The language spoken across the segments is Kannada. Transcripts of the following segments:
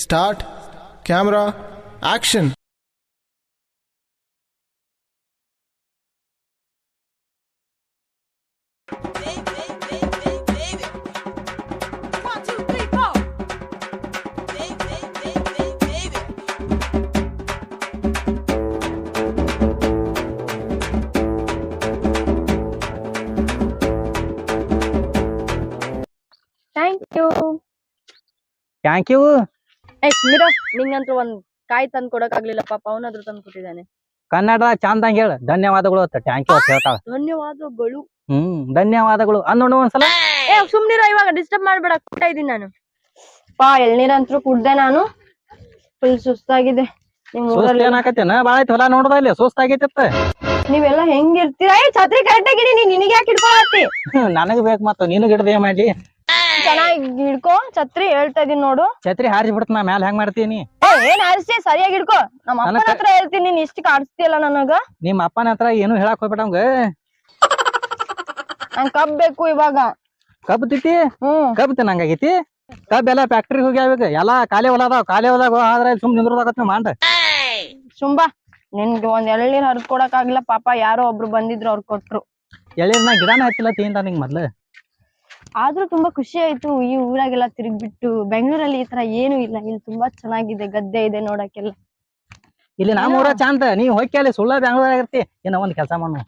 Start. Camera. Action. Thank you. Thank you. ಸುಮಿರೋ ನಿಂಗಂತೂ ಒಂದ್ ಕಾಯಿ ತಂದ್ ಕೊಡಕ್ ಆಗ್ಲಿಲ್ಲ ಪಾಪ ಅವನಾದ್ರೂ ತಂದ್ ಕೊಟ್ಟಿದ್ದಾನೆ. ಕನ್ನಡ ಚಂದಂಗ ಹೇಳ ಧನ್ಯವಾದಗಳು ಅಂತ ಥ್ಯಾಂಕ್ ಯು ಅಂತ ಹೇಳ್ತಾಳ. ಧನ್ಯವಾದಗಳು. ಧನ್ಯವಾದಗಳು ಅನ್ನೋಣ ಒಂದ್ಸಲ. ಸುಮ್ನಿರೋ, ಇವಾಗ ಡಿಸ್ಟರ್ಬ್ ಮಾಡ್ಬೇಡ, ಕುಡ್ತಾ ಇದೀನಿ ನಾನು. ಪಾ ಎಳ್ನೀರಂತ್ರು ಕುಡ್ದೆ ನಾನು. ಫುಲ್ ಸುಸ್ತಾಗಿದೆ. ನಿಮ್ ಊರಲ್ಲಿ ಏನಾಕತ್ತೇನ ಬಾಳ ಐತಿ ಹೊಲ ನೋಡ್ದ ಇಲ್ಲಿ ಸುಸ್ತಾಗೈತಿತ್ತ. ನೀವೆಲ್ಲ ಹೆಂಗಿರ್ತೀರಾ? ಛತ್ರಿ ಕರೆಕ್ಟಾಗಿ ಹಿಡಿ, ನಿನಗೆ ಯಾಕೆ ಹಿಡ್ಕೊಳತ್ತಿ? ನನಗ್ ಬೇಕ್ ಮತ್ತ ನಿನಗ್ ಹಿಡ್ದೆ ಮಾಡ್ಲಿ. ಚೆನ್ನಾಗಿ ಹಿಡ್ಕೊ ಛತ್ರಿ, ಹೇಳ್ತಾ ಇದೀನಿ ನೋಡು. ಛತ್ರಿ ಹಾರಿಸಿ ಬಿಡ್ತ ನಾ ಮ್ಯಾಲ ಹೆಂಗ್ ಮಾಡ್ತೀನಿ? ಏನ್ ಹಾರಿಸಿ ಸರಿಯಾಗಿ ಹಿಡ್ಕೊ. ನಮ್ಮ ಅಪ್ಪನ ಹತ್ರ ಹೇಳ್ತೀನಿ, ನೀನ್ ಇಷ್ಟ ಕಾಡಿಸ್ತೀಯಲ್ಲ ನನಗ. ನಿಮ್ ಅಪ್ಪನ ಹತ್ರ ಏನು ಹೇಳಕ್ ಹೋಗ್ಬೇಡ ಅವಂಗ. ನಂಗ್ ಕಬ್ ಬೇಕು ಇವಾಗ. ಕಬ್ಬ್ ತಿತ್ತಿ ಕಬ್ಬ್ ತಿನ್ನಂಗಾಗೈತಿ. ಕಬ್ಬ್ ಎಲ್ಲ ಫ್ಯಾಕ್ಟ್ರಿ ಹೋಗ್ಯಾವ, ಎಲ್ಲಾ ಖಾಲಿ ಹೊಲ ಅದಾವ. ಖಾಲಿ ಹೊಲದಾಗ ಆದ್ರೆ ಸುಮ್ ನಿಂದ್ರದಾಗತ್ ಮಾಂಡ. ಸುಂಬಾ ನಿನ್ಗೆ ಒಂದ್ ಎಳ್ನೀರ್ ಹರಿದ್ ಕೊಡಕ್ ಆಗಿಲ್ಲ ಪಾಪ, ಯಾರೋ ಒಬ್ರು ಬಂದಿದ್ರು ಅವ್ರು ಕೊಟ್ರು. ಎಳ್ನೀರ್ನ ಗಿಡನ ಹಚ್ಚಿಲ್ಲ ತಿಂದ ನಿಂಗ್ ಮೊದ್ಲು. ಆದ್ರೂ ತುಂಬಾ ಖುಷಿ ಆಯ್ತು. ಈ ಊರಾಗೆಲ್ಲ ತಿರುಗ್ಬಿಟ್ಟು, ಬೆಂಗಳೂರಲ್ಲಿ ಈ ತರ ಏನು ಇಲ್ಲ, ಇಲ್ಲಿ ತುಂಬಾ ಚೆನ್ನಾಗಿದೆ, ಗದ್ದೆ ಇದೆ ನೋಡಕ್ಕೆಲ್ಲ. ಇಲ್ಲಿ ನಮ್ಮ ಊರ ಚಂದ, ನೀವ್ ಹೋಗಿ ಅಲ್ಲಿ ಸುಳ್ಳ ಬೆಂಗಳೂರ ಆಗಿರ್ತಿ. ಏನೋ ಒಂದ್ ಕೆಲಸ ಮಾಡು,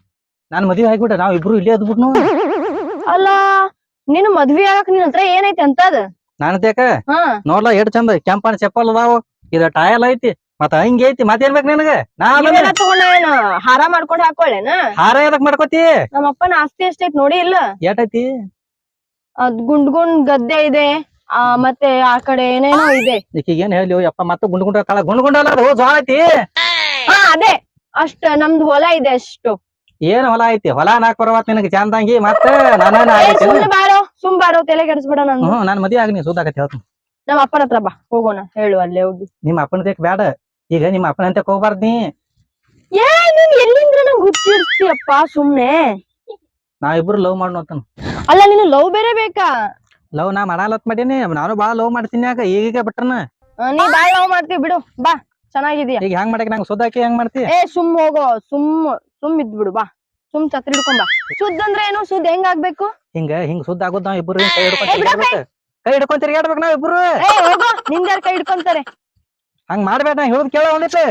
ನಾನ್ ಮದ್ವೆ ಆಗ್ಬಿಟ್ಟ ನಾವ್ ಇಬ್ರು ಇಲ್ಲೇ ಅದ್ಬಿಟ್ನು. ಅಲ್ಲ ನೀನು ಮದ್ವಿ ಆಗಕ್ ನಿನ್ ಹತ್ರ ಏನೈತಿ ಅಂತ ಅದ? ನಾನ್ ತೇಕ ನೋಡ್ಲಾ ಎಷ್ಟ್ ಚಂದ ಕೆಂಪನ್ ಚಪ್ಪಲ್ ಅದಾವ, ಇದ ಟಯಲ್ ಐತಿ, ಮತ್ತ ಹಿಂಗ ಐತಿ. ಮತ್ತೇನ್ ಬೇಕ್ ನಿನಗ? ತಗೊಂಡ ಏನು ಹಾರ ಮಾಡ್ಕೊಂಡ್ ಹಾಕೊಳ್ಳೇನ? ಹಾರ ಎದಕ್ ಮಾಡ್ಕೋತಿ? ನಮ್ಮ ಅಪ್ಪನ ಆಸ್ತಿ ಎಷ್ಟೈತಿ ನೋಡಿ ಇಲ್ಲ? ಏಟೈತಿ? ಅದ್ ಗುಂಡ್ ಗದ್ದೆ ಇದೆ, ಮತ್ತೆ ಆ ಕಡೆ ಏನೇನೋ ಇದೆ. ಈಕಿಗೆ ಏನ್ ಹೇಳಿ ಯಪ್ಪ, ಮತ್ತ ಗುಂಡ್ ತಳ ಗುಂಡ್ ಅಲ್ಲ ಅದು ಜೋಳ ಐತಿ. ಅದೇ ಅಷ್ಟ ನಮ್ದು ಹೊಲ ಇದೆ ಅಷ್ಟು. ಏನ್ ಹೊಲ ಐತಿ? ಹೊಲ ನಾಕ್ ಬರವತ್ ನಿನಗೆ ಚಂದಂಗಿ. ಮತ್ತ ಸುಮ್ ಬಾರೋ, ತಲೆ ಕೆಡಿಸ್ಬೇಡ. ನಾನ್ ಮದ್ವೆ ಆಗಿ ನೀ ಸುದ್ದಾಗತ್ತೆ ಹೇಳ್ತೀನಿ. ನಮ್ಮ ಅಪ್ಪನ ಹತ್ರ ಬಾ, ಹೋಗೋಣ, ಹೇಳು ಅಲ್ಲೇ ಹೋಗಿ. ನಿಮ್ಮ ಅಪ್ಪನ ತೇಕ್ ಬ್ಯಾಡ, ಈಗ ನಿಮ್ಮ ಅಪ್ಪನ ಅಂತ ಹೋಗ್ಬಾರ್ದ ನೀ. ನೀನ್ ಎಲ್ಲಿಂದ್ರ ನಂಗೆ ಹುಚ್ಚಿರ್ಸ್ತೀಯಪ್ಪ ಸುಮ್ನೆ. ನಾವಿಬ್ರು ಲವ್ ಮಾಡೋತನ. ಅಲ್ಲ ನೀನು ಲವ್ ಬೇರೆ ಬೇಕಾ? ಲವ್ ನಾ ಮಾಡಲತ್ ಮಾಡೀನಿ, ನಾನು ಬಾಳ ಲವ್ ಮಾಡ್ತೀನಿ. ಯಾಕ ಈಗ ಬಿಟ್ರನ? ನೀ ಬಾಳ ಲವ್ ಮಾಡ್ತೀವಿ ಬಿಡು, ಬಾ ಚೆನ್ನಾಗಿದ್ಯಾ. ಈಗ ಹೆಂಗ್ ಮಾಡಕ್ ನಂಗೆ ಸುದ್ದಾಕಿ ಹೆಂಗ್ ಮಾಡ್ತಿ? ಸುಮ್ ಹೋಗೋ, ಸುಮ್ ಇದ್ಬಿಡು, ಬಾ ಸುಮ್ ಛತ್ರಿ ಹಿಡ್ಕೊಂಡ್ ಬಾ. ಸುದ್ದ ಅಂದ್ರೆ ಏನು? ಸುದ್ದ ಹೆಂಗ್ ಆಗ್ಬೇಕು? ಹಿಂಗ್ ಸುದ್ದ ಆಗೋದ್ ನಾವ್ ಇಬ್ರು ಕೈ ಹಿಡ್ಕೊಂಡ್ ತಿರ್ಗಾಡ್ಬೇಕು ನಾವ್ ಇಬ್ರು. ನಿಂದಾರ ಕೈ ಹಿಡ್ಕೊಂತಾರೆ. ಹಂಗ್ ಮಾಡ್ಬೇಡ, ನಾ ಹೇಳೋದ್ ಕೇಳ ಒಂದಿತ್ತು.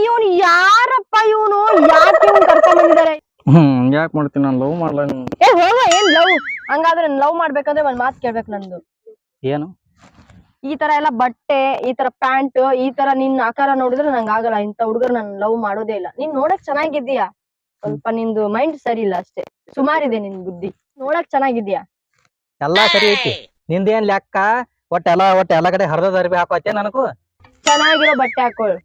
ಇವನು ಯಾರಪ್ಪ? ಇವನು ಯಾಕೆ ಇವ್ನು ಕರ್ಕೊಂಡ್ ಬಂದಿದ್ದಾರೆ? ಯಾಕೆ ಮಾಡ್ತೀನಿ ನಾನು ಲವ್ ಮಾಡ್ಲ? ಹೋಗ, ಏನ್ ಲವ್? ಹಂಗಾದ್ರೆ ಲವ್ ಮಾಡ್ಬೇಕಂದ್ರೆ ಒಂದ್ ಮಾತ್ ಕೇಳ್ಬೇಕು ನಂದು. ಏನು? ಈ ತರ ಎಲ್ಲಾ ಬಟ್ಟೆ, ಈ ತರ ಪ್ಯಾಂಟ್, ಈ ತರ ನಿನ್ ಆಕಾರ ನೋಡಿದ್ರೆ ನಂಗೆ ಆಗಲ್ಲ. ಇಂತ ಹುಡುಗರು ನನ್ ಲವ್ ಮಾಡೋದೇ ಇಲ್ಲ. ನೀನ್ ನೋಡಕ್ ಚೆನ್ನಾಗಿದ್ದೀಯಾ, ಸ್ವಲ್ಪ ನಿಂದು ಮೈಂಡ್ ಸರಿ ಇಲ್ಲ ಅಷ್ಟೇ. ಸುಮಾರಿದೆ ನಿನ್ ಬುದ್ಧಿ, ನೋಡಕ್ ಚೆನ್ನಾಗಿದ್ಯಾ, ಎಲ್ಲಾ ಸರಿ ಐತಿ. ನಿಂದೇನ್ ಲೆಕ್ಕ? ಒಟ್ಟ ಎಲ್ಲ ಕಡೆ ಹರ್ದದ ಅರಿವಿ ಹಾಕೋತ್ತೆ ನನಗೂ. ಚೆನ್ನಾಗಿರೋ ಬಟ್ಟೆ ಹಾಕೊಳ್ಳು.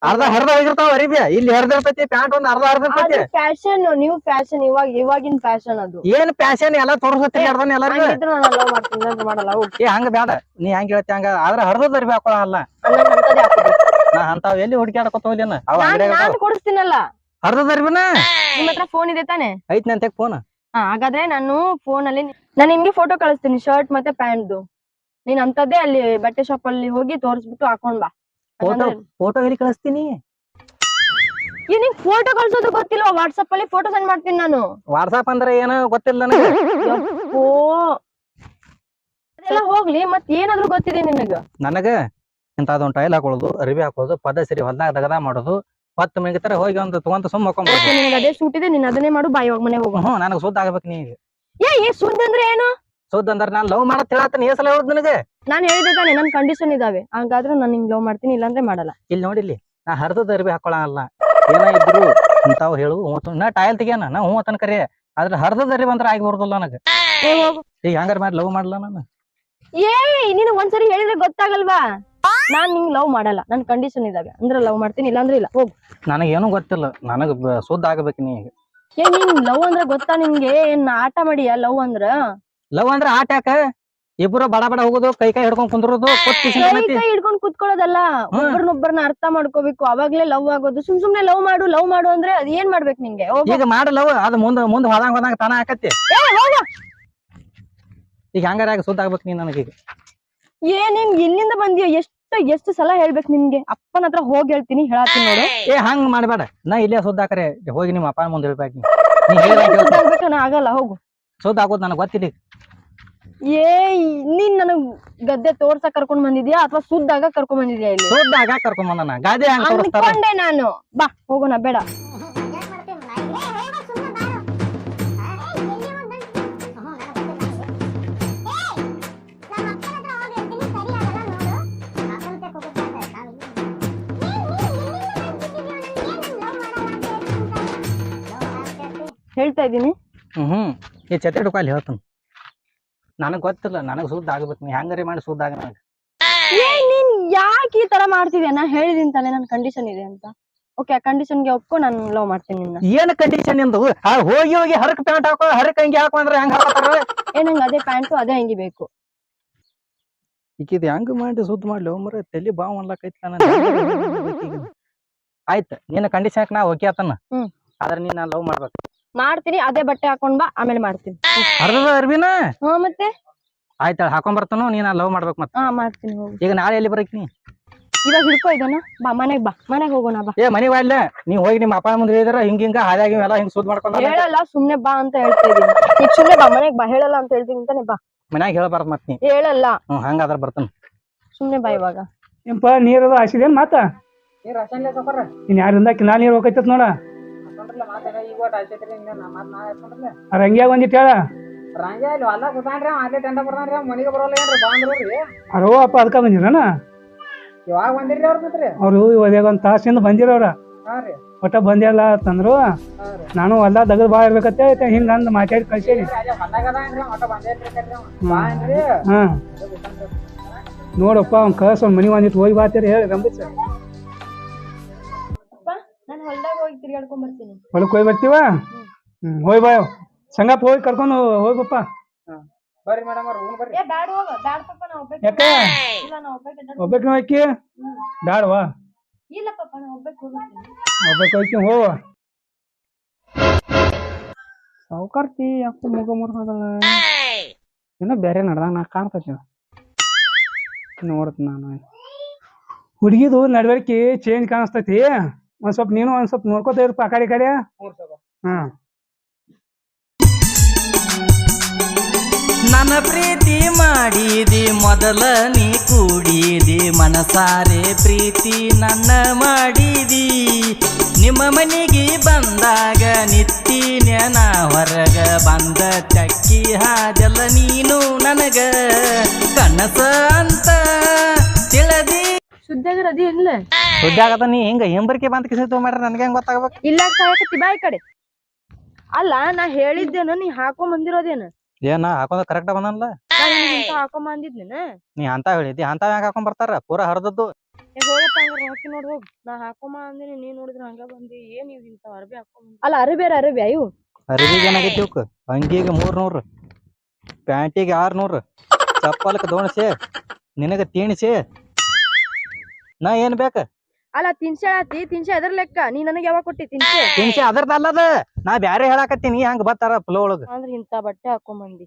ಅರ್ಧ ಹರ್ದ ಹೋಗಿರ್ತಾವ ಅರಿವಿ, ಇಲ್ಲಿ ಹರ್ದಿರ್ತೈತಿ ಪ್ಯಾಂಟ್ ಒಂದ್ ಅರ್ಧ ಹರ್ದಿರ್ತೈತಿ. ಫ್ಯಾಷನ್, ನ್ಯೂ ಫ್ಯಾಷನ್, ಇವಾಗಿನ ಫ್ಯಾಷನ್ ಅದು. ಏನ್ ಫ್ಯಾಷನ್? ಎಲ್ಲಾ ತೋರ್ಸತ್ತಿ ಎಲ್ಲಾರು ಮಾಡಲ್ಲ. ಹಂಗ ಬೇಡ, ನೀ ಹೆಂಗ್ ಹೇಳ್ತಿ ಹಂಗ. ಆದ್ರ ಹರ್ದದ ಅರಿವಿ ಹಾಕೊಳಲ್ಲ ನಾ. ಅಂತಾವ್ ಎಲ್ಲಿ ಹುಡುಕ್ಯಾಡ್ಕೊತ ಹೋಗ್ಲೇನ? ಅವ ನಾನು ಕೊಡಿಸ್ತೀನಲ್ಲ ಹರ್ದದ ಅರಿವಿನ. ನಿಮ್ ಹತ್ರ ಫೋನ್ ಇದೆ ತಾನೆ? ಐತ್ ನಂತೆ ಫೋನ್. ಹಾಗಾದ್ರೆ ನಾನು ಫೋನ್ ಅಲ್ಲಿ ನಾನು ನಿಮ್ಗೆ ಫೋಟೋ ಕಳಿಸ್ತೀನಿ, ಶರ್ಟ್ ಮತ್ತೆ ಪ್ಯಾಂಟ್. ನೀನ್ ಅಂತದ್ದೇ ಅಲ್ಲಿ ಬಟ್ಟೆ ಶಾಪ್ ಅಲ್ಲಿ ಹೋಗಿ ತೋರಿಸ್ಬಿಟ್ಟು ಹಾಕೊಂಡ್ ಬಾ. ಫೋಟೋ ಎಲ್ಲಿ ಕಳಿಸ್ತೀನಿ? ನಿಂಗ್ ಫೋಟೋ ಕಳ್ಸೋದು ಗೊತ್ತಿಲ್ವಾ? ವಾಟ್ಸಪ್ ಅಲ್ಲಿ ಫೋಟೋ ಸೆಂಡ್ ಮಾಡ್ತೀನಿ ನಾನು. ವಾಟ್ಸಪ್ ಅಂದ್ರೆ ಏನು ಗೊತ್ತಿಲ್ಲ ನನಗೆ. ಅದೆಲ್ಲ ಹೋಗ್ಲಿ, ಮತ್ ಏನಾದ್ರು ಗೊತ್ತಿದೆ ನಿನಗ? ನನಗ ಇಂತದೊಂದ್ ಟೈಲ್ ಹಾಕೊಳ್ಳೋದು, ಅರಿವಿ ಹಾಕೊಳ್ಳೋದು, ಪದ ಸರಿ ಹೊಲ್ದಾಗ ದಗದ ಮಾಡೋದು, 10 ಮಿನಿಟ್ ಹೋಗಿ ಒಂದು ತಗೊಂತ ಸುಮ್ಮ ಹಾಕೊಂಡ್ಬಿಡೋದು. ನಿನಗೆ ಅದೇ ಸೂಟ್ ಇದೆ, ನೀನ್ ಅದನ್ನೇ ಮಾಡು, ಬಾ ಇವಾಗ ಮನೆ ಹೋಗು. ನನಗ್ ಸುದ್ದ ಆಗ್ಬೇಕು ನೀ. ಸುದ್ದ ಅಂದ್ರೆ ಏನು? ಸುದ್ದ ಅಂದ್ರೆ ನಾನ್ ಲವ್ ಮಾಡತ್ ಹೇಳತ್ತೀನಿ. ಏಸಲ ಹೇಳುದು ನನಗೆ? ನಾನ್ ಹೇಳಿದೆ ತಾನೆ, ನನ್ ಕಂಡೀಷನ್ ಇದಾವೆ. ಹಾಗಾದ್ರೆ ನಾನು ನಿಂಗ್ ಲವ್ ಮಾಡ್ತೀನಿ, ಇಲ್ಲಾಂದ್ರೆ ಮಾಡಲ್ಲ. ಇಲ್ಲಿ ನೋಡಿಲ್ಲಿ, ನಾ ಹರ್ದದ ಅರಿವಿ ಹಾಕೊಳಲ್ಲ. ಏನ ಇದ್ರು ಇಂತಾವ್ ಹೇಳು ನಾ ಟೈಲ್ ತೆಗಿಯನ, ನಾ ಹ್ಞೂ ತನ ಕರಿ. ಆದ್ರೆ ಹರ್ದದ ಅರಿವಿ ಅಂದ್ರೆ ಆಗಿ ಬರೋದಿಲ್ಲ ನನಗೆ. ಈಗ ಹಂಗಾರ ಮಾಡಿ ಲವ್ ಮಾಡ್ಲ ನಾನು? ನೀನು ಒಂದ್ಸರಿ ಹೇಳಿದ್ರೆ ಗೊತ್ತಾಗಲ್ವಾ? ನಾನ್ ನಿಂಗ್ ಲವ್ ಮಾಡಲ್ಲ, ನನ್ ಕಂಡೀಷನ್ ಇದಾವೆ. ಅಂದ್ರೆ ಲವ್ ಮಾಡ್ತೀನಿ, ಇಲ್ಲಾಂದ್ರೆ ಇಲ್ಲ, ಹೋಗು. ನನಗೇನು ಗೊತ್ತಿಲ್ಲ, ನನಗ್ ಸುದ್ದ ಆಗ್ಬೇಕು ನೀ. ನೀನ್ ಲವ್ ಅಂದ್ರೆ ಗೊತ್ತಾ ನಿನ್ಗೆ? ಏನ್ ಆಟ ಮಾಡಿಯ ಲವ್ ಅಂದ್ರ? ಲವ್ ಅಂದ್ರೆ ಆಟ ಯಾಕ? ಇಬ್ರು ಬಡ ಹೋಗೋದು, ಕೈ ಹಿಡ್ಕೊಂಡ್ ಕುಂದ್ರೋದು, ಕೈ ಹಿಡ್ಕೊಂಡ್ ಕುತ್ಕೊಳ್ಳೋದಲ್ಲ, ಒಬ್ಬರನ್ನೊಬ್ಬರನ್ನ ಅರ್ಥ ಮಾಡ್ಕೋಬೇಕು, ಅವಾಗ್ಲೇ ಲವ್ ಆಗೋದು. ಸುಮ್ನೆ ಲವ್ ಮಾಡು ಅಂದ್ರೆ ಅದ್ ಏನ್ ಮಾಡ್ಬೇಕು ನಿಂಗೆ? ಈಗ ಮಾಡ ಲವ್, ಅದು ಮುಂದ್ ಹೋದಂಗ ತಾನ ಆಕತಿ. ಈಗ ಹಂಗಾರ ಸುದ್ದ ಆಗ್ಬೇಕು ನೀ ನನಗೀಗ. ನೀನ್ ಎಲ್ಲಿಂದ ಬಂದಿಯೋ? ಎಷ್ಟು ಸಲ ಹೇಳ್ಬೇಕು ನಿಮ್ಗೆ? ಅಪ್ಪನ ಹತ್ರ ಹೋಗಿ ಹೇಳ್ತೀನಿ, ಹೇಳತ್ತೀನಿ ನೋಡು. ಹಂಗ್ ಮಾಡ್ಬೇಡ, ನಾ ಇಲ್ಲೇ ಸುದ್ದಾಕರೆ ಹೋಗಿ ನಿಮ್ಮ ಅಪ್ಪ ಮುಂದೆ ಹೇಳ್ಬೇಕು. ಆಗಲ್ಲ, ಹೋಗು. ಸುದ್ದ ಆಗೋದು ನನಗೆ ಗೊತ್ತಿಲ್ಲ. ನೀನ್ ನನಗ್ ಗದ್ದೆ ತೋರ್ಸಕ್ ಕರ್ಕೊಂಡ್ ಬಂದಿದ್ಯಾ ಅಥವಾ ಸುದ್ದಾಗ ಕರ್ಕೊಂಡ್ ಬಂದಿದ್ಯಾ? ಇಲ್ಲಿ ಸುದ್ದಾಗ ಕರ್ಕೊಂಡ್ ಬಂದನ, ಗಾದೆ ಅನ್ಕೊಂಡೆ ನಾನು. ಬಾ ಹೋಗೋಣ. ಬೇಡ, ಹೇಳ್ತಾ ಇದೀನಿ. ಈ ಛತ್ರಿ ಡುಕಾಲಿ ಹೇಳ್ತಾನ. ನನಗ್ ಗೊತ್ತಿಲ್ಲ, ನನಗ್ ಸುದ್ದ ಆಗ್ಬೇಕು. ನೀ ಹೆಂಗಾರಿ ಮಾಡಿ ಸುದ್ದ ಆಗ. ನೀನ್ ಯಾಕೆ ಈ ತರ ಮಾಡ್ತಿದ್ಯಾ? ನಾ ಹೇಳಿದೀನಿ ತಾನೆ ನನ್ ಕಂಡೀಷನ್ ಇದೆ ಅಂತ. ಓಕೆ, ಆ ಕಂಡೀಷನ್ಗೆ ಒಪ್ಕೊ, ನಾನು ಲವ್ ಮಾಡ್ತೀನಿ ನಿನ್ನ. ಏನ್ ಕಂಡೀಷನ್ ನಿಂದು? ಹೋಗಿ ಹರಕ್ ಪ್ಯಾಂಟ್ ಹಾಕೋ, ಹರಕ್ ಅಂಗಿ ಹಾಕೋ ಅಂದ್ರೆ ಹೆಂಗ್ ಹಾಕೋತಾರ? ನಂಗೆ ಅದೇ ಪ್ಯಾಂಟು ಅದೇ ಅಂಗಿ ಬೇಕು. ಈಕಿದ್ ಹೆಂಗ್ ಮಾಡಿ ಸುದ್ದ ಮಾಡ್ಲಿ ಮರ, ತಲಿ ಬಾವ್ ಅನ್ಲಕೈತಿ. ಆಯ್ತು, ನಿನ್ನ ಕಂಡೀಷನ್ ನಾ ಓಕೆ ಆತನ. ಆದ್ರೆ ನೀನ್ ಲವ್ ಮಾಡ್ಬೇಕು. ಮಾಡ್ತೀನಿ, ಅದೇ ಬಟ್ಟೆ ಹಾಕೊಂಡ್ ಬಾ, ಆಮೇಲೆ ಮಾಡ್ತೀನಿ. ಅರ್ಧದ ಅರ್ಬಿನ ಮತ್ತೆ ಆಯ್ತ ಹಾಕೊಂಡ್ ಬರ್ತಾನು. ನೀನ್ ಲವ್ ಮಾಡ್ಬೇಕು. ಮತ್ತೆ ಮಾಡ್ತೀನಿ. ಈಗ ನಾಳೆ ಎಲ್ಲಿ ಬರಕ್? ಇವಾಗ ಹಿಡ್ಕೊ ಇದನ್ನ. ಬಾ ಮನೆಗ್ ಹೋಗೋಣ. ಬಾ. ಮನಿ ಬಾಡ್ಲ, ನೀವ್ ಹೋಗಿ ನಿಮ್ಮ ಅಪ್ಪ ಮುಂದೆ ಹೇಳಿದ್ರ ಹಿಂಗ ಹಾದಾಗಿ ಎಲ್ಲ ಹಿಂಗ್ ಸುದ್ದ ಮಾಡ್ಕೊಂಡ್. ಹೇಳಲ್ಲ, ಸುಮ್ನೆ ಬಾ ಅಂತ ಹೇಳ್ತಾ ಇದೀನಿ. ಈಗ ಸುಮ್ನೆ ಬಾ, ಮನೆಗ್ ಬಾ. ಹೇಳಲ್ಲ ಅಂತ ಹೇಳ್ತೀನಿ ಅಂತಾನೆ. ಬಾ. ಮನ್ಯಾಗ ಹೇಳಬಾರ್ದು ಮತ್ ನೀ. ಹೇಳಲ್ಲ. ಹಂಗಾದ್ರ ಬರ್ತಾನ. ಸುಮ್ನೆ ಬಾ. ಇವಾಗ ನೀರದ ಹಾಸಿದೇನ್ ಮಾತ? ಇನ್ ಯಾರಿಂದ ಕಿನಾಲ್ ನೀರ್ ಹೋಗೈತತ್ ನೋಡ. ರಂಗ್ಯಾಗ ಒಂದಿಟ್ಟು ಹೇಳ. ಅರೋ ಅಪ್ಪ, ಅದಕ್ಕ ಬಂದಿರನ? ಅವ್ರು ಇವಾಗ ಒಂದ್ ತಾಸಿಂದ ಬಂದಿರವ್ರ. ಒಟ್ಟ ಬಂದಿಲ್ಲ ಅಂತಂದ್ರು. ನಾನು ಹೊಲ ದಗದ್ ಬಾ ಇರ್ಬೇಕತ್ತೆ ಹಿಂಗ ಅಂದ್ ಮಾತಾಡಿ ಕಳ್ಸೇನಿ. ನೋಡಪ್ಪ, ಅವ್ನ್ ಕಳ್ಸ, ಅವ್ನ ಮನಿ ಒಂದಿಟ್ಟು ಹೋಗಿ ಬಾತೇರಿ ಹೇಳಿ ರಂಬಿಸ. ಹೊಲಕ್ ಹೋಗಿ ಬರ್ತೀವ? ಹೋಯ್ ಬಾ. ಸಂಗಪ್ಪ ಹೋಗಿ ಕರ್ಕೊಂಡು ಹೋಗ್ಬಪ್ಪ. ಯಾಕ ಒಬ್ಬಕ್ಕೆ ಹೋಯ್ಕಿ? ಬ್ಯಾಡವಾ? ಒಬ್ಬಕ್ಕೆ ಹೋಯ್ಕಿ ಹೋವ. ಸಾವುಕಾರ್ತಿ ಯಾಕೆ ಮುಗ ಮುರ್ದಲ್ಲ? ಏನೋ ಬೇರೆ ನಡ್ದಂಗ ನಾ ಕಾಣ್ತೈತಿ. ನೋಡ್ತ ನಾನು ಹುಡುಗಿದು ನಡವಳಿಕೆ ಚೇಂಜ್ ಕಾಣಿಸ್ತೈತಿ. ಒಂದ್ ಸ್ವಲ್ಪ ನೀನು ಒಂದ್ ಸ್ವಲ್ಪ ನೋಡ್ಕೋತ ಇರಪ್ಪ ಆ ಕಡೆ. ನನ್ನ ಪ್ರೀತಿ ಮಾಡಿದಿ ಮೊದಲ ನೀ ಕೂಡಿದಿ, ಮನಸಾರೆ ಪ್ರೀತಿ ನನ್ನ ಮಾಡಿದಿ. ನಿಮ್ಮ ಮನೆಗೆ ಬಂದಾಗ ನಿತ್ತಿ ನೆನ ಹೊರಗ ಬಂದ ಚಕ್ಕಿ ಹಾದೆಲ್ಲ ನೀನು ನನಗ ಕನಸ ಅಂತ ತಿಳಿದಿ. ಸುದ್ದಾಗ ಅದಿ ಇಲ್ಲ? ಸುದ್ದಾಗ ನೀ ಹಿಂಗ ಹಿಂಬರ್ಕೆ ಬಂದ ಕಿಸಿ ಮಾಡ್ರ ನನ್ಗೆ ಹೆಂಗ್ ಗೊತ್ತಾಗ್ಬೇಕು? ಇಲ್ಲ ಸಾಯಕತ್ತಿ ಬಾ ಈ ಕಡೆ. ಅಲ್ಲ, ನಾ ಹೇಳಿದ್ದೇನ ನೀ ಹಾಕೊಂಡ್ ಬಂದಿರೋದೇನ? ಏನ ಹಾಕೊಂಡ್ ಕರೆಕ್ಟ್ ಬಂದಲ್ಲ? ಹಾಕೊಂಡ್ ಬಂದಿದ್ನೇನ? ನೀ ಅಂತ ಹೇಳಿದ್ದಿ. ಅಂತ ಹೆಂಗ್ ಹಾಕೊಂಡ್ ಬರ್ತಾರ? ಪೂರಾ ಹರಿದದ್ದು. ಹೋಗಪ್ಪ, ಹಂಗಾರ ಹಾಕಿ ನೋಡ್ ಹೋಗ್. ನಾ ಹಾಕೊಂಡ್ ಅಂದಿನಿ, ನೀ ನೋಡಿದ್ರ ಹಂಗ ಬಂದಿ. ಏನ್ ಇವ್ ಇಂತ ಅರಬಿ ಹಾಕೊಂಡ್? ಅಲ್ಲ, ಅರಬಿ ಇವು ಅರಬಿಗೆ ಏನಾಗೈತಿ ಇವಕ್? ಅಂಗಿಗೆ 300, ಪ್ಯಾಂಟಿಗೆ 600, ಚಪ್ಪಲ್ಕ ದೋಣಸೆ, ನಿನಗ ತೀಣಿಸೆ. ನಾ ಏನ್ ಬೇಕ? ಅಲ್ಲ, ತಿನ್ಸೆ ಎದ್ರ ಲೆಕ್ಕ? ನೀ ನನಗೆ ಯಾವಾಗ ಕೊಟ್ಟಿ ತಿನ್ಸೆ? ಅದರ್ದಲ್ಲದ, ನಾ ಬ್ಯಾರೆ ಹೇಳಾಕತ್ತೀನಿ. ಹಂಗ ಬರ್ತಾರ ಫ್ಲೋ ಒಳಗ. ಅಂದ್ರೆ ಇಂತ ಬಟ್ಟೆ ಹಾಕೊಂಡ್ ಬಂದಿ.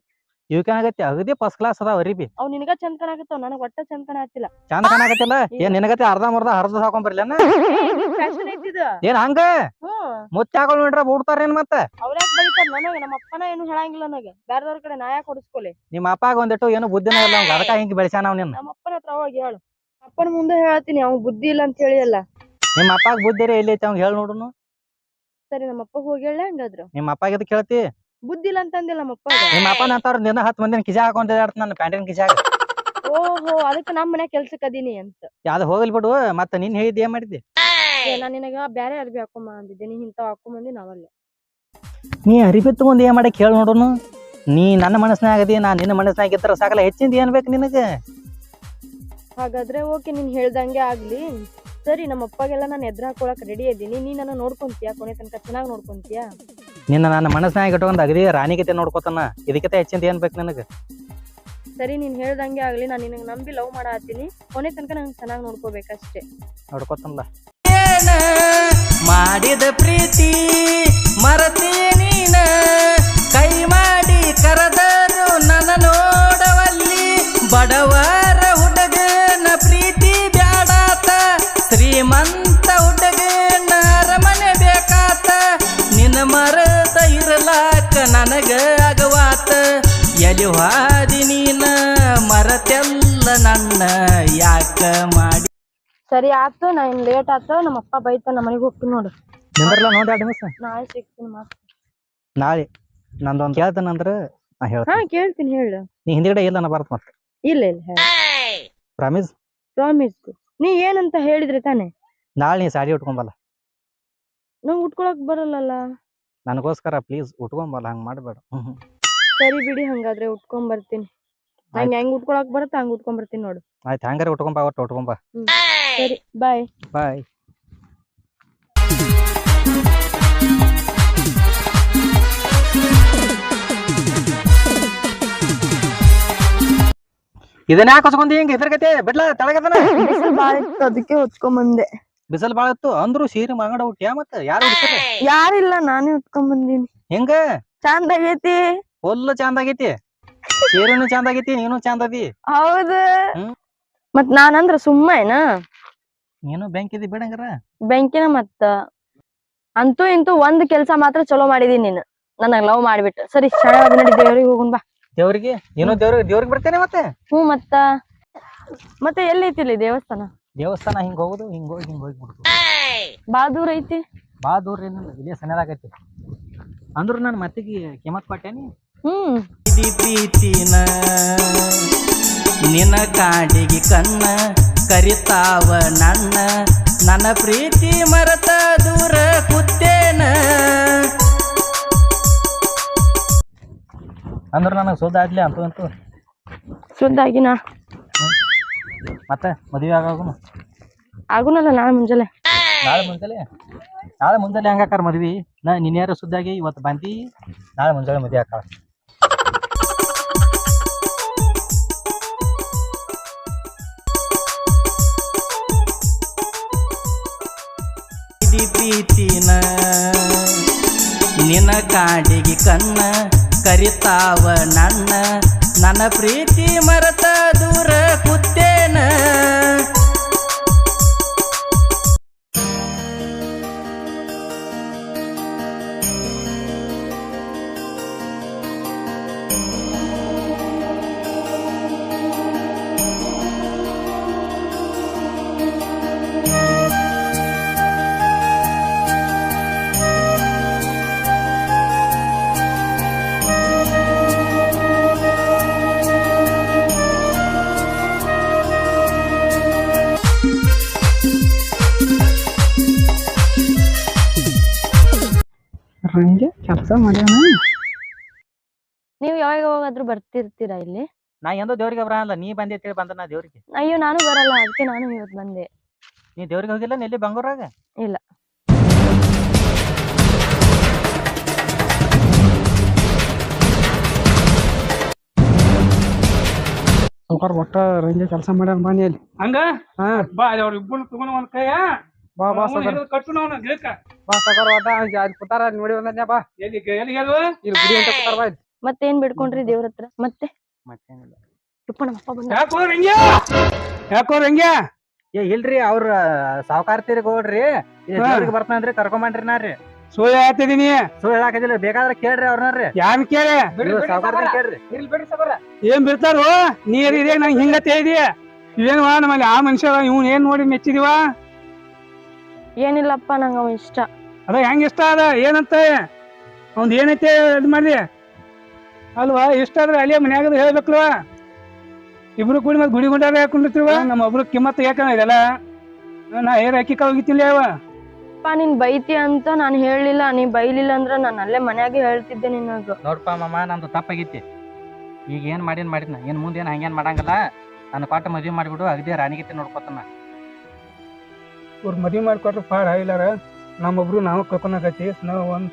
ಇವಕ್ಕೇನಾಗತ್ತಿ? ಅಗದಿ ಫಸ್ಟ್ ಕ್ಲಾಸ್ ಅದಾವ ಅರಿಬಿ. ಅವ್ ನಿನಗ ಚಂದ ಕಾಣಕತ್ತಾವ, ನನಗ್ ಒಟ್ಟ ಚಂದ ಕಾಣತ್ತಿಲ್ಲ. ಚಂದ ಕಾಣಕತ್ತಿಲ್ಲ? ಏನ್ ನಿನಗತಿ ಅರ್ಧ ಮರ್ಧ ಹರ್ದ ಹಾಕೊಂಡ್ ಬರ್ಲೇನ? ಫ್ಯಾಷನ್ ಐತಿದ. ಏನ್ ಹಂಗ ಮುಚ್ಚ ಹಾಕೊಂಡ್ ನೋಡ್ರ ಬಿಡ್ತಾರೇನ್? ಮತ್ತ ಅವ್ರ್ಯಾಕ್ ಬೈತಾರ ನನಗ? ನಮ್ಮ ಅಪ್ಪನ ಏನು ಹೇಳಂಗಿಲ್ಲ ನನಗ. ಬ್ಯಾರದವ್ರ ಕಡೆ ನಾ ಯಾಕೆ ಹೊಡಿಸ್ಕೊಲೆ? ನಿಮ್ಮ ಅಪ್ಪಾಗ ಒಂದಿಟ್ಟು ಏನು ಬುದ್ಧಿನ ಇಲ್ಲ. ಅದಕ್ಕ ಹಿಂಗ್ ಬೆಳೆಸ್ಯಾನ ಅವ್ ನಿನ್ನ. ನಮ್ಮ ಅಪ್ಪನ ಹತ್ರ ಹೋಗಿ ಹೇಳು. ಅಪ್ಪನ ಮುಂದೆ ಹೇಳ್ತೀನಿ, ಅವ್ನ್ ಬುದ್ಧಿ ಇಲ್ಲ ಅಂತ ಹೇಳಿ ಅಲ್ಲ. ನಿಮ್ಮ ಅಪ್ಪಾಗ ಬುದ್ಧಿರಿ ಎಲ್ಲಿ ಐತಿ ಅವ್ನ್ ಹೇಳಿ ನೋಡುನು. ಸರಿ, ನಮ್ಮ ಅಪ್ಪ ಹೋಗಿ ಹೇಳ. ಹಂಗಾದ್ರ ನಿಮ್ಮ ಅಪ್ಪಾಗ ಎದಕ್ ಕೇಳ್ತಿ? ಬುದ್ಧಿ ಇಲ್ಲ ಅಂತ ಅಂದಿಲ್ಲ ನಮ್ಮ ಅಪ್ಪ. ನಿಮ್ಮ ಅಪ್ಪನ ಅಂತವ್ರ ದಿನ 10 ಮಂದಿನ ಕಿಜಾ ಹಾಕೊಂಡ್ ನನ್ನ ಪ್ಯಾಂಟಿನ ಕಿಜಾಗ. ಓಹೋ, ಅದಕ್ಕೆ ನಮ್ಮ ಮನ್ಯಾಗ ಕೆಲ್ಸಕ್ ಅದೀನಿ ಅಂತ. ಯಾವ್ದು ಹೋಗಲ್ ಬಿಡು. ಮತ್ತ ನೀನ್ ಹೇಳಿದ್ ಏನ್ ಮಾಡಿದ್ದಿ? ನಾನ್ ನಿನಗ ಬ್ಯಾರೆ ಅರ್ಬಿ ಹಾಕೊಂಡ್ ಅಂದಿದ್ದೆ. ನೀ ಇಂತಾವ್ ಹಾಕೊಂಡ್ ಬಂದಿ. ನಾವಲ್ಲ, ನೀ ಅರಿಬಿ ತಗೊಂಡ್ ಏನ್ ಮಾಡಕ್ ಹೇಳಿ ನೋಡುನು. ನೀ ನನ್ನ ಮನಸ್ನಾಗ ಆಗದಿ, ನಾ ನಿನ್ನ ಮನಸ್ನಾಗ ಇದ್ರ ಸಾಕಲ್ಲ. ಹೆಚ್ಚಿಂದ ಏನ್ ಬೇಕು ನಿನಗ? ಹಾಗಾದ್ರೆ ಓಕೆ, ನೀನ್ ಹೇಳ್ದಂಗೆ ಆಗ್ಲಿ. ಸರಿ, ನಮ್ಮ ಅಪ್ಪಗೆಲ್ಲ ನಾನು ಎದ್ರ ಹಾಕೊಳಕ್ ರೆಡಿ ಇದ್ದೀನಿ. ನೀ ನನ್ನ ನೋಡ್ಕೊಂತೀಯಾ? ಕೊನೆ ತನಕ ಚೆನ್ನಾಗ್ ನೋಡ್ಕೊಂತೀಯಾ? ನಿನ್ನ ನನ್ನ ಮನಸ್ನಾಗ ಇಟ್ಕೊಂಡ್ ಅಗದಿ ರಾಣಿಗತೆ ನೋಡ್ಕೊತಾನ. ಇದಕ್ಕಿಂತ ಹೆಚ್ಚಿಂದ ಏನ್ ಬೇಕು ನನಗ? ಸರಿ, ನೀನ್ ಹೇಳ್ದಂಗೆ ಆಗ್ಲಿ. ನಾನ್ ನಿನಗ್ ನಂಬಿ ಲವ್ ಮಾಡತ್ತೀನಿ. ಕೊನೆ ತನಕ ನಂಗೆ ಚೆನ್ನಾಗ್ ನೋಡ್ಕೋಬೇಕಷ್ಟೇ. ನೋಡ್ಕೊತನಲ್ಲ. ಮಾಡಿದ ಪ್ರೀತಿ ಮರತಿ ನೀನ, ಕೈ ಮಾಡಿ ಕರೆದರು ನನ್ನ ನೋಡವಲ್ಲಿ. ಬಡವರ ಹುಡುಗ ಎಲ್ಲಿ ಹಾದಿ ನೀನ ಮರತೆಲ್ಲ ನನ್ನ ಯಾಕ ಮಾಡಿ. ಸರಿ ಆತು, ನಾ ಇನ್ ಲೇಟ್ ಆತು, ನಮ್ಮಪ್ಪ ಬೈತ, ನಮ್ಮ ಮನೆಗೆ ಹೋಗ್ತೀನಿ ನೋಡು. ನಿಂದ್ರಲ್ಲ ನೋಡಿ 2 ನಿಮಿಷ. ನಾಳೆ ಸಿಗ್ತೀನಿ ಮತ್ತೆ. ನಾಳೆ ನಂದೊಂದು ಕೇಳ್ತೇನಂದ್ರ ನಾ ಹಾ ಹೇಳ್ತೀನಿ. ಕೇಳ್ತೀನಿ, ಹೇಳು. ನೀ ಹಿಂದಿಗಡೆ ಇಲ್ಲ ನಾ ಬರ್ತ ಮತ್ತೆ. ಇಲ್ಲ ಇಲ್ಲ, ಹೇಳು. ಪ್ರಾಮಿಸ್. ಪ್ರಾಮಿಸ್. ನೀ ಏನಂತ ಹೇಳಿದ್ರೆ ತಾನೆ. ನಾಳೆ ನೀ ಸಾಡಿ ಉಟ್ಕೊಂಬಲ್ಲ. ನಂಗ್ ಉಟ್ಕೊಳಕ್ ಬರಲ್ಲಲ್ಲ. ನನಗೋಸ್ಕರ ಪ್ಲೀಸ್ ಉಟ್ಕೊಂಬಲ್ಲ, ಹಂಗ್ ಮಾಡ್ಬೇಡ. ಸರಿ ಬಿಡಿ, ಹಂಗಾದ್ರೆ ಉಟ್ಕೊಂಡ್ ಬರ್ತೀನಿ. ನಂಗೆ ಹೆಂಗ್ ಉಟ್ಕೊಳಕ್ ಬರತ್ತ ಹಂಗ್ ಉಟ್ಕೊಂಡ್ ಬರ್ತೀನಿ ನೋಡು. ಆಯ್ತು, ಹಂಗಾರೆ ಉಟ್ಕೊಂಬ, ಒಟ್ಟು ಉಟ್ಕೊಂಬ. ಸರಿ, ಬಾಯ್. ಬಾಯ್. ಇದನ್ನ ಯಾಕೆ ಹೊಚ್ಕೊಂಡಿ ಹಿಂಗ ಇದ್ರಗತೆ ಬಿಡ್ಲ ತಳಗದನ? ಬಿಸಿಲು ಬಾಳ ಇತ್ತು, ಅದಕ್ಕೆ ಹೊಚ್ಕೊಂಡ್ ಬಂದೆ. ಬಿಸಲ್ ಬಾಳ ಇತ್ತು ಅಂದ್ರು ಸೀರೆ ಮಂಗಡ ಹುಟ್ಟಿಯ ಮತ್ತ ಯಾರು ಹುಡ್ಸ್ಯಾರ? ಯಾರಿಲ್ಲ, ನಾನೇ ಉಟ್ಕೊಂಡ್ ಬಂದೀನಿ. ಹೆಂಗ ಚಂದ ಆಗೈತಿ. ಫುಲ್ ಚಂದ ಆಗೈತಿ, ಸೀರೆನು ಚಂದ ಆಗೈತಿ, ನೀನು ಚಂದ ಅದಿ. ಹೌದು. ಹ್ಮ್. ಮತ್ ನಾನಂದ್ರ ಸುಮ್ಮನ ನೀನು ಬೆಂಕಿದಿ ಬಿಡಂಗಾರ. ಬೆಂಕಿನ ಮತ್ತ. ಅಂತೂ ಇಂತೂ ಒಂದ್ ಕೆಲ್ಸ ಮಾತ್ರ ಚಲೋ ಮಾಡಿದೀನಿ ನೀನು, ನನಗ್ ಲವ್ ಮಾಡ್ಬಿಟ್ಟು. ಸರಿ, ಚೆನ್ನಾಗಿ ನಡಿ, ದೇವ್ರಿಗೆ ಹೋಗುನ್ ಬಾ. ದೇವ್ರಿಗೆ? ನೀನು ದೇವ್ರಿಗೆ ಬರ್ತೇನೆ ಮತ್ತೆ? ಮತ್ತೆ ಎಲ್ಲಿ ಐತಿಲಿ ದೇವಸ್ಥಾನ? ದೇವಸ್ಥಾನ ಹಿಂಗ್ ಹೋಗುದು, ಹಿಂಗ್ ಹೋಗಿ ಬಿಡುದು. ಬಾಳ ದೂರ ಐತಿ? ಬಾ ದೂರ ಏನಿಲ್ಲ, ಇಲ್ಲೇ ಸಣ್ಣದಾಗೈತಿ. ಅಂದ್ರು ನಾನು ಮತ್ತಿಗೆ ಕಿಮ್ಮತ್ ಕೊಟ್ಟೇನಿ. ಇದಿ ಪ್ರೀತಿನ ನಿನ್ನ ಕಾಡಿಗೆ ಕಣ್ಣ ಕರಿತಾವ ನನ್ನ, ನನ್ನ ಪ್ರೀತಿ ಮರತ ದೂರ ಕೂತೇನ. ಅಂದ್ರ ನನಗೆ ಸುದ್ದ ಆಗ್ಲಿ ಅಂತೂ ಸುದ್ದಾಗಿನ ಮತ್ತೆ ಮದುವೆ ಆಗೋನು ಆಗುನಲ್ಲ ನಾಳೆ ಮುಂಜಾನೆ. ನಾಳೆ ಮುಂಜಾನೆ ಹೆಂಗಾಕಾರ ಮದ್ವಿ? ನಿನ್ಯಾರ ಸುದ್ದಾಗಿ ಇವತ್ತು ಬಂದಿ, ನಾಳೆ ಮುಂಜಾನೆ ಮದುವೆ ಆಕಾಳ. ಇದಿ ಪ್ರೀತಿನ ನಿನ್ನ ಕಾಡಿಗೆ ಕಣ್ಣ ಕರಿತಾವ ನನ್ನ, ನನ್ನ ಪ್ರೀತಿ ಮರತ ದೂರ ಕೂತೇನ. ರಂಜೆ ಕೆಲಸ ಮಾಡ್ಯಾನ. ನೀವ್ ಯಾವಾಗ ಯಾವಾಗಾದ್ರೂ ಬರ್ತಿರ್ತೀರಾ ಇಲ್ಲಿ? ನಾ ಎಂದೋ ದೇವ್ರಿಗೆ ಬರಲ್ಲ, ನೀ ಬಂದಿ ಅಂತೇಳಿ ಬಂದ ನಾ ದೇವ್ರಿಗೆ. ಅಯ್ಯೋ, ನಾನು ಬರಲ್ಲ, ಅದಕ್ಕೆ ನಾನು ಇವತ್ತು ಬಂದೆ. ನೀ ದೇವ್ರಿಗೆ ಹೋಗಿಲ್ಲ ಎಲ್ಲಿ ಬೆಂಗಳೂರಾಗ? ಇಲ್ಲ. ಒಟ್ಟ ರಂಜೆ ಕೆಲಸ ಮಾಡ್ಯಾನ. ಬಾನಿ ಅಲ್ಲಿ ಹಂಗ ಬಾ, ಅವ್ರ ಇಬ್ಬರು ತಗೊಂಡ್ ಒಂದ್ ಕೈ ಬಾ ಬಾ ಕಟ್ಟು ನಾವು ಗಿಡಕ್ಕ ಬಾ ಸಗರ ಒಟ್ಟ ಅಲ್ಲಿ ಕೂತಾರ ನೋಡಿ ಒಂದನ್ಯ ಬಾ. ಎಲ್ಲಿ ಎಲ್ಲಿ ಹೇಳುವ ಇಲ್ಲಿ ಗುಡಿ ಅಂತ ಕೂತಾರ ಬಾ. ಮತ್ತೇನ್ ಬಿಡ್ಕೊಂಡ್ರಿ ದೇವ್ರ ಹತ್ರ? ಮತ್ತೇನಿಲ್ಲ. ನಮ್ಮಪ್ಪ ಬಂದ. ಯಾಕೋ ರಂಗ್ಯ? ಇಲ್ರಿ, ಅವ್ರ ಸಾವುಕಾರ್ತಿರಿ ಗೌಡ್ರಿ ದೇವ್ರಿಗೆ ಬರ್ತಾನ್ರಿ, ಕರ್ಕೊಂಬಂಡ್ರಿ ನಾರ್ರಿ. ಸುಳ್ಳು ಹೇಳ್ತಿದೀನಿ, ಸುಳ್ಳು ಹೇಳಾಕದಿಲ್ಲ, ಬೇಕಾದ್ರೆ ಕೇಳ್ರಿ ಅವ್ರನ್ರಿ. ಯಾನ್ ಕೇಳಿ? ಸಾವುಕಾರ್ತಿ ಕೇಳ್ರಿ. ಏನ್ ಬಿಡ್ತಾರೋ ನೀರ್ ಇದೆ ನಂಗೆ ಹಿಂಗ ತೇದಿ ಇವೇನ್ವಾ ನಮ್ಮಲ್ಲಿ ಆ ಮನುಷ್ಯ ಇವ್ನ ಏನ್ ನೋಡಿ ಮೆಚ್ಚಿದಿವ? ಏನಿಲ್ಲಪ್ಪ, ನಂಗ ಅವ ಇಷ್ಟ. ಅದ ಹೆಂಗ ಇಷ್ಟ ಅದ ಏನಂತ ಅವ್ನ್ ಏನೈತೆ ಇದ್ ಮಾಡಿ ಅಲ್ವಾ? ಇಷ್ಟ ಆದ್ರೆ ಅಲ್ಲಿಯ ಮನ್ಯಾಗದ ಹೇಳ್ಬೇಕಲ್ವಾ? ಇಬ್ರು ಕೂಡಿ ಮತ್ ಗುಡಿ ಗುಂಡಾರ ಹಾಕೊಂಡಿರ್ತೀವ, ನಮ್ಮ ಒಬ್ರು ಕಿಮ್ಮತ್ ಯಾಕ ಇದೆಲ್ಲ ನಾ ಏರ್ ಹಾಕಿ ಹೋಗಿತ್ತಿಲ್ಲ ಯಾವ ನೀನ್ ಬೈತಿ ಅಂತ ನಾನ್ ಹೇಳಿಲ್ಲ. ನೀ ಬೈಲಿಲ್ಲ ಅಂದ್ರ ನಾನು ಅಲ್ಲೇ ಮನ್ಯಾಗೆ ಹೇಳ್ತಿದ್ದೆ ನಿನಗ. ನೋಡ್ಪ ಮಾಮ, ನಂದು ತಪ್ಪಾಗೈತಿ. ಈಗ ಏನ್ ಮಾಡಿನ ಏನ್ ಮುಂದೆ ಏನ್ ಹಂಗೇನ್ ಮಾಡಂಗಲ್ಲ. ನನ್ನ ಕೊಟ್ಟ ಮದ್ವಿ ಮಾಡಿಬಿಡು, ಅಗದಿ ರಾಣಿಗತಿ ನೋಡ್ಕೊತಾನ. ಅವ್ರ ಮದ್ವಿ ಮಾಡ್ಕೊಟ್ರ ಪಾಡ ಇಲ್ಲಾರ ನಮ್ಮೊಬ್ರು ನಾವು ಕಳ್ಕೊಳಕತಿ, ನಾವು ಒಂದ್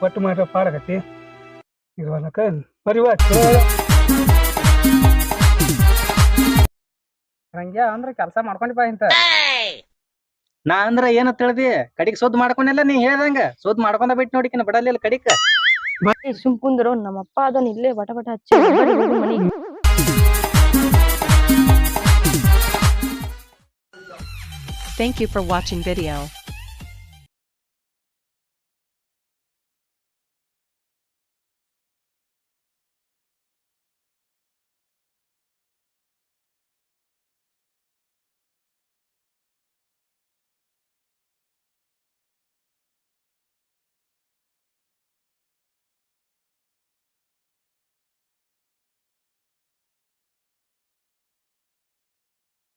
ಒಟ್ಟು ಮಾಡ್ರ ಪಾಡಕತಿ. ಇರ್ವಲ್ಲಕ ಪರಿವಾರ ಹಂಗೆ ಅಂದ್ರೆ ಕೆಲಸ ಮಾಡ್ಕೊಂಡಿಪ್ಪ ಇಂತ. ನಾ ಅಂದ್ರ ಏನ ತಿಳಿದಿ ಕಡಿಗೆ ಸುದ್ದ ಮಾಡ್ಕೊಂಡಿಲ್ಲ, ನೀ ಹೇಳ್ದಂಗ ಸುದ್ದ ಮಾಡ್ಕೊಂಡ ಬಿಟ್ಟು ನೋಡಿಕಿನ ಬಿಡಲಿಲ್ಲ ಕಡಿಕ. ಸುಮ್ ಕುಂದ್ರು, ನಮ್ಮಪ್ಪ ಅದನ್ನ ಇಲ್ಲೇ ಬಟ ಬಟ ಹಚ್ಚಿ ಮನೆಗೆ. Thank you for watching video.